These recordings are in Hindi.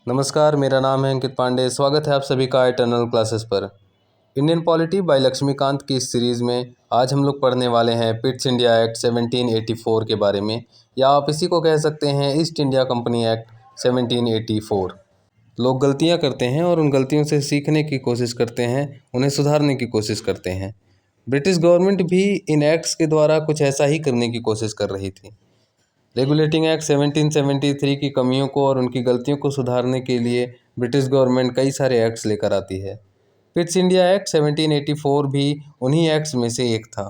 नमस्कार, मेरा नाम है अंकित पांडे। स्वागत है आप सभी का इटर्नल क्लासेस पर। इंडियन पॉलिटी बाय लक्ष्मीकांत की इस सीरीज़ में आज हम लोग पढ़ने वाले हैं पिट्स इंडिया एक्ट 1784 के बारे में, या आप इसी को कह सकते हैं ईस्ट इंडिया कंपनी एक्ट 1784। लोग गलतियां करते हैं और उन गलतियों से सीखने की कोशिश करते हैं, उन्हें सुधारने की कोशिश करते हैं। ब्रिटिश गवर्नमेंट भी इन एक्ट्स के द्वारा कुछ ऐसा ही करने की कोशिश कर रही थी। रेगुलेटिंग एक्ट 1773 की कमियों को और उनकी गलतियों को सुधारने के लिए ब्रिटिश गवर्नमेंट कई सारे एक्ट्स लेकर आती है। पिट्स इंडिया एक्ट 1784 भी उन्हीं एक्ट्स में से एक था।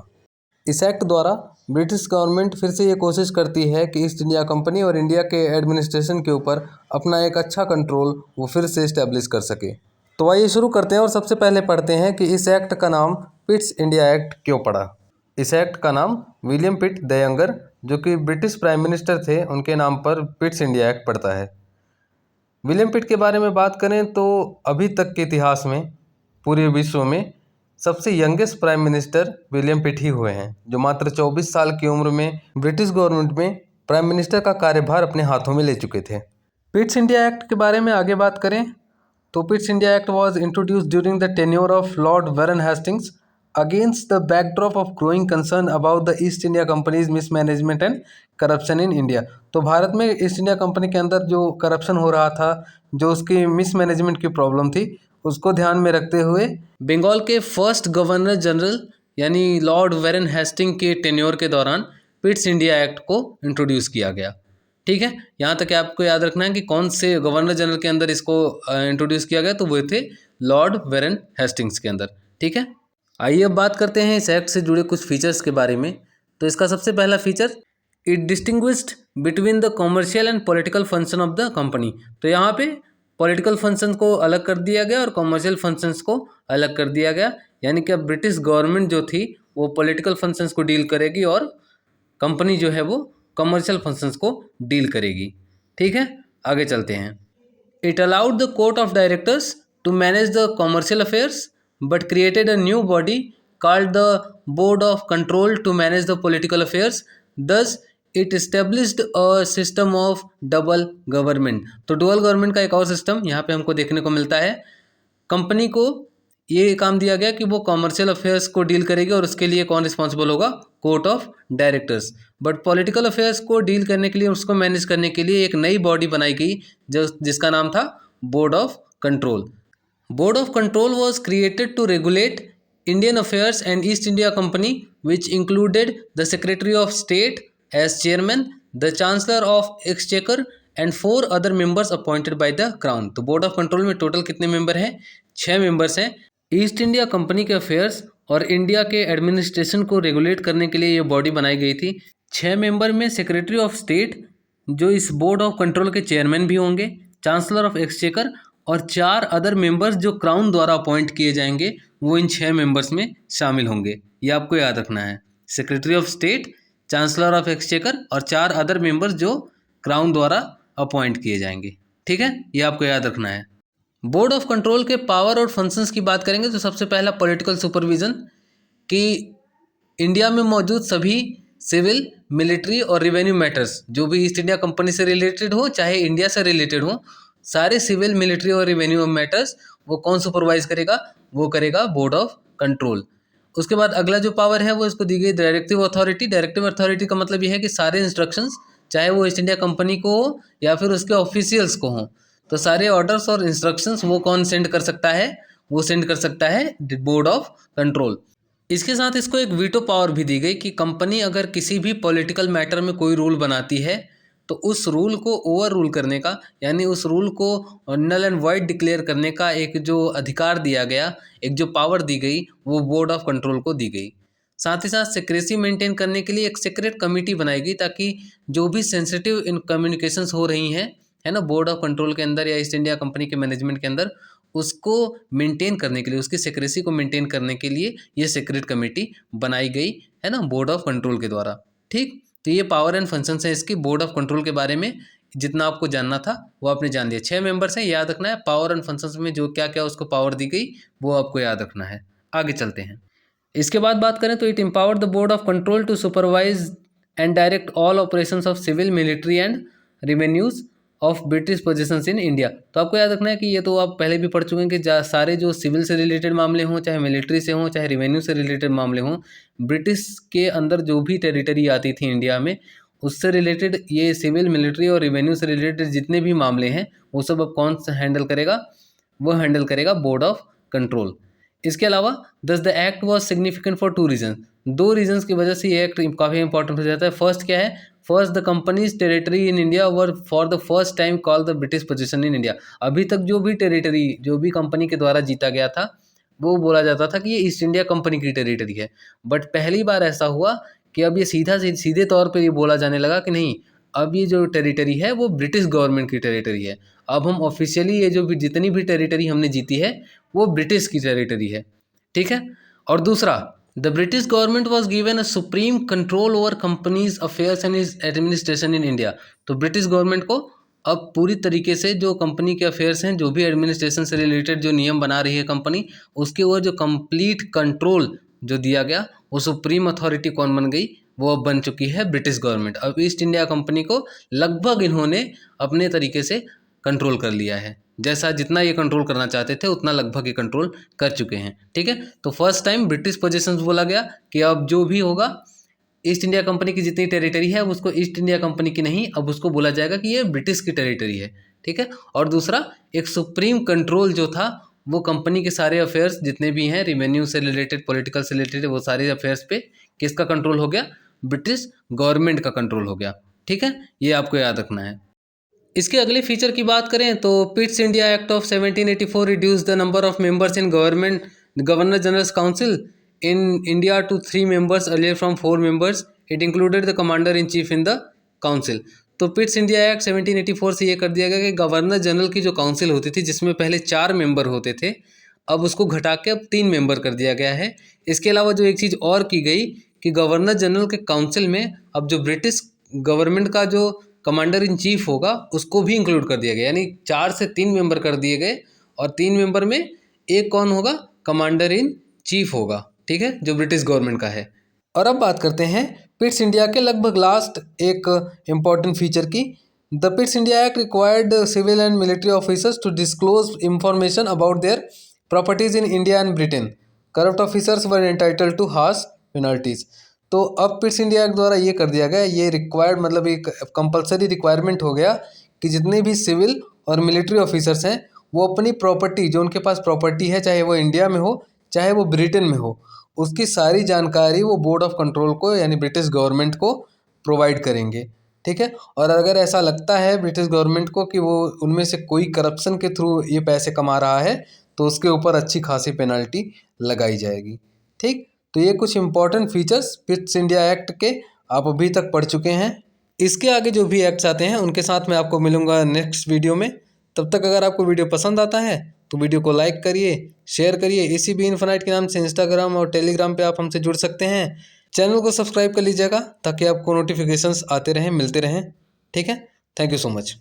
इस एक्ट द्वारा ब्रिटिश गवर्नमेंट फिर से ये कोशिश करती है कि ईस्ट इंडिया कंपनी और इंडिया के एडमिनिस्ट्रेशन के ऊपर अपना एक अच्छा कंट्रोल वो फिर से इस्टेब्लिश कर सके। तो आइए शुरू करते हैं और सबसे पहले पढ़ते हैं कि इस एक्ट का नाम पिट्स इंडिया एक्ट क्यों पड़ा। इस एक्ट का नाम विलियम पिट द यंगर, जो कि ब्रिटिश प्राइम मिनिस्टर थे, उनके नाम पर पिट्स इंडिया एक्ट पड़ता है। विलियम पिट के बारे में बात करें तो अभी तक के इतिहास में पूरे विश्व में सबसे youngest prime minister William Pitt ही हुए हैं, जो मात्र 24 साल की उम्र में ब्रिटिश गवर्नमेंट में प्राइम मिनिस्टर का कार्यभार अपने हाथों में ले चुके थे। पिट्स इंडिया एक्ट के बारे में आगे बात करें तो Pitt's India act was introduced during the tenure of Lord Warren Hastings against the backdrop of growing concern about the east India companies mismanagement and corruption in India. तो भारत में ईस्ट इंडिया कंपनी के अंदर जो करप्शन हो रहा था, जो उसकी मिसमैनेजमेंट की प्रॉब्लम थी, उसको ध्यान में रखते हुए बंगाल के फर्स्ट गवर्नर जनरल यानी लॉर्ड वारन हेस्टिंग के टेन्योर के दौरान पिट्स इंडिया एक्ट को इंट्रोड्यूस किया गया। ठीक है, यहाँ तक आपको याद रखना है कि कौन से गवर्नर जनरल के अंदर इसको इंट्रोड्यूस किया गया, तो वो थे लॉर्ड वारन हेस्टिंग्स के अंदर। ठीक है, आइए अब बात करते हैं इस एक्ट से जुड़े कुछ फीचर्स के बारे में। तो इसका सबसे पहला feature, it distinguished between the commercial and political function of the company. तो यहाँ पे पॉलिटिकल फंक्शन को अलग कर दिया गया और कॉमर्शियल फंक्शंस को अलग कर दिया गया, यानी कि अब ब्रिटिश गवर्नमेंट जो थी वो पॉलिटिकल फंक्शंस को डील करेगी और कंपनी जो है वो कमर्शियल फंक्शंस को डील करेगी। ठीक है, आगे चलते हैं। It allowed the court of directors to manage the commercial affairs but created a new body called the Board of Control to manage the political affairs. Thus, it established a system of double government. तो डुअल गवर्नमेंट का एक और सिस्टम यहाँ पे हमको देखने को मिलता है। कंपनी को ये काम दिया गया कि वो कॉमर्शियल अफेयर्स को डील करेगी और उसके लिए कौन रिस्पॉन्सिबल होगा, court of directors. But political affairs को डील करने के लिए, उसको मैनेज करने के लिए एक नई बॉडी बनाई गई जिसका नाम था board of control. Board of Control was created to regulate Indian affairs and East India Company, which included the Secretary of State as chairman, the Chancellor of Exchequer and 4 other members appointed by the Crown। तो Board of Control में टोटल कितने मेंबर हैं? 6 मेंबर्स हैं। ईस्ट इंडिया कंपनी के अफेयर्स और इंडिया के एडमिनिस्ट्रेशन को रेगुलेट करने के लिए ये बॉडी बनाई गई थी। 6 मेंबर में सेक्रेटरी ऑफ स्टेट, जो इस बोर्ड ऑफ कंट्रोल के चेयरमैन भी होंगे, चांसलर ऑफ एक्सचेकर और 4 अदर मेंबर्स जो क्राउन द्वारा अपॉइंट किए जाएंगे, वो इन 6 मेंबर्स में शामिल होंगे। ये आपको याद रखना है। Secretary of state, chancellor of exchequer और 4 अदर मेंबर्स जो क्राउन द्वारा अपॉइंट किए जाएंगे। ठीक है, ये आपको याद रखना है। बोर्ड ऑफ कंट्रोल के पावर और फंक्शंस की बात करेंगे तो सबसे पहला पॉलिटिकल सुपरविजन, कि इंडिया में मौजूद सभी सिविल, मिलिट्री और रिवेन्यू मैटर्स जो भी ईस्ट इंडिया कंपनी से रिलेटेड हो चाहे इंडिया से रिलेटेड हो, सारे सिविल, मिलिट्री और रिवेन्यू मैटर्स वो कौन सुपरवाइज करेगा, वो करेगा बोर्ड ऑफ कंट्रोल। उसके बाद अगला जो पावर है वो इसको दी गई डायरेक्टिव अथॉरिटी। डायरेक्टिव अथॉरिटी का मतलब ये है कि सारे इंस्ट्रक्शंस, चाहे वो ईस्ट इंडिया कंपनी को हो या फिर उसके ऑफिशियल्स को हो, तो सारे ऑर्डर्स और इंस्ट्रक्शंस वो कौन सेंड कर सकता है, वो सेंड कर सकता है बोर्ड ऑफ कंट्रोल। इसके साथ इसको एक वीटो पावर भी दी गई कि कंपनी अगर किसी भी पॉलिटिकल मैटर में कोई रूल बनाती है तो उस रूल को ओवर रूल करने का, यानी उस रूल को नल एंड वॉइड डिक्लेयर करने का एक जो अधिकार दिया गया, एक जो पावर दी गई, वो बोर्ड ऑफ कंट्रोल को दी गई। साथ ही साथ सिक्रेसी मेंटेन करने के लिए एक सीक्रेट कमेटी बनाई गई, ताकि जो भी सेंसिटिव इन कम्युनिकेशंस हो रही हैं, है ना, बोर्ड ऑफ कंट्रोल के अंदर या ईस्ट इंडिया कंपनी के मैनेजमेंट के अंदर, उसको मेंटेन करने के लिए, उसकी सिक्रेसी को मेंटेन करने के लिए ये सीक्रेट कमेटी बनाई गई, है ना, बोर्ड ऑफ कंट्रोल के द्वारा। ठीक, तो ये पावर एंड फंक्शंस है इसकी। बोर्ड ऑफ कंट्रोल के बारे में जितना आपको जानना था वो आपने जान लिया। 6 मेंबर्स हैं, याद रखना है। पावर एंड फंक्शंस में जो क्या क्या उसको पावर दी गई वो आपको याद रखना है। आगे चलते हैं। इसके बाद बात करें तो it empowered the board of control to supervise and direct all operations of civil, military and revenues of British positions in India. तो आपको याद रखना है कि ये तो आप पहले भी पढ़ चुके हैं कि सारे जो सिविल से रिलेटेड मामले हों, चाहे मिलिट्री से हों, चाहे रेवेन्यू से रिलेटेड मामले हों, ब्रिटिश के अंदर जो भी टेरिटरी आती थी इंडिया में, उससे रिलेटेड ये सिविल, मिलिट्री और रेवेन्यू से रिलेटेड जितने भी मामले हैं वो सब अब कौन हैंडल करेगा? वो हैंडल करेगा बोर्ड ऑफ कंट्रोल। इसके अलावा thus the act was significant for 2 reason. 2 reasons की वजह से ये एक्ट काफ़ी इंपॉर्टेंट हो जाता है। फर्स्ट क्या है? First, the companies territory in India were for the first time call the British position in India. अभी तक जो भी टेरिटरी जो भी कंपनी के द्वारा जीता गया था वो बोला जाता था कि ये ईस्ट इंडिया कंपनी की टेरिटरी है, बट पहली बार ऐसा हुआ कि अब ये सीधे तौर पर ये बोला जाने लगा कि नहीं, अब ये जो टेरिटरी है वो ब्रिटिश गवर्नमेंट की टेरिटरी है। अब हम ऑफिशियली ये जो भी जितनी भी टेरिटरी हमने जीती है वो ब्रिटिश की टेरिटरी है, ठीक है। और दूसरा, the British government was given a supreme control over companies affairs and is administration in India. तो ब्रिटिश गवर्नमेंट को अब पूरी तरीके से जो कंपनी के अफेयर्स हैं, जो भी एडमिनिस्ट्रेशन से रिलेटेड जो नियम बना रही है कंपनी, उसके ऊपर जो कंप्लीट कंट्रोल जो दिया गया, वो सुप्रीम अथॉरिटी कौन बन गई? वो अब बन चुकी है ब्रिटिश गवर्नमेंट। अब ईस्ट इंडिया कंपनी को लगभग इन्होंने अपने तरीके से कंट्रोल कर लिया है। जैसा जितना ये कंट्रोल करना चाहते थे उतना लगभग ये कंट्रोल कर चुके हैं, ठीक है। तो फर्स्ट टाइम ब्रिटिश पोजीशंस बोला गया कि अब जो भी होगा ईस्ट इंडिया कंपनी की जितनी टेरिटरी है उसको ईस्ट इंडिया कंपनी की नहीं, अब उसको बोला जाएगा कि ये ब्रिटिश की टेरिटरी है, ठीक है। और दूसरा, एक सुप्रीम कंट्रोल जो था वो कंपनी के सारे अफेयर्स जितने भी हैं, रेवेन्यू से रिलेटेड, पॉलिटिकल से रिलेटेड, वो सारे अफेयर्स पे किसका कंट्रोल हो गया? ब्रिटिश गवर्नमेंट का कंट्रोल हो गया, ठीक है। ये आपको याद रखना है। इसके अगले फीचर की बात करें तो Pitt's India act of 1784 reduce the number of members in governor general council in India to 3 members earlier from 4 members. It included the commander in chief in the council. तो पिट्स इंडिया एक्ट 1784 से ये कर दिया गया कि गवर्नर जनरल की जो काउंसिल होती थी जिसमें पहले 4 मेंबर होते थे, अब उसको घटा के अब 3 मेंबर कर दिया गया है। इसके अलावा जो एक चीज़ और की गई कि गवर्नर जनरल के काउंसिल में अब जो ब्रिटिश गवर्नमेंट का जो कमांडर इन चीफ होगा उसको भी इंक्लूड कर दिया गया, यानी 4 से 3 मेंबर कर दिए गए, और 3 मेंबर में एक कौन होगा? कमांडर इन चीफ होगा, ठीक है, जो ब्रिटिश गवर्नमेंट का है। और अब बात करते हैं पिट्स इंडिया के लगभग लास्ट एक इम्पॉर्टेंट फीचर की। The Pitt's India act required civil and military officers to disclose information about their properties in India and Britain. Corrupt officers were entitled to harsh penalties. तो अब पिट्स इंडिया एक्ट द्वारा ये कर दिया गया, ये रिक्वायर्ड मतलब एक कंपलसरी रिक्वायरमेंट हो गया कि जितने भी सिविल और मिलिट्री ऑफिसर्स हैं वो अपनी प्रॉपर्टी, जो उनके पास प्रॉपर्टी है, चाहे वो इंडिया में हो चाहे वो ब्रिटेन में हो, उसकी सारी जानकारी वो बोर्ड ऑफ कंट्रोल को यानी ब्रिटिश गवर्नमेंट को प्रोवाइड करेंगे, ठीक है। और अगर ऐसा लगता है ब्रिटिश गवर्नमेंट को कि वो उनमें से कोई करप्शन के थ्रू ये पैसे कमा रहा है तो उसके ऊपर अच्छी खासी पेनल्टी लगाई जाएगी, ठीक। तो ये कुछ इंपॉर्टेंट फीचर्स पिट्स इंडिया एक्ट के आप अभी तक पढ़ चुके हैं। इसके आगे जो भी एक्ट्स आते हैं उनके साथ मैं आपको मिलूंगा नेक्स्ट वीडियो में। तब तक अगर आपको वीडियो पसंद आता है तो वीडियो को लाइक करिए, शेयर करिए। ECB इन्फोनाइट के नाम से इंस्टाग्राम और टेलीग्राम पे आप हमसे जुड़ सकते हैं। चैनल को सब्सक्राइब कर लीजिएगा ताकि आपको नोटिफिकेशंस आते रहें, मिलते रहें, ठीक है। Thank you so much.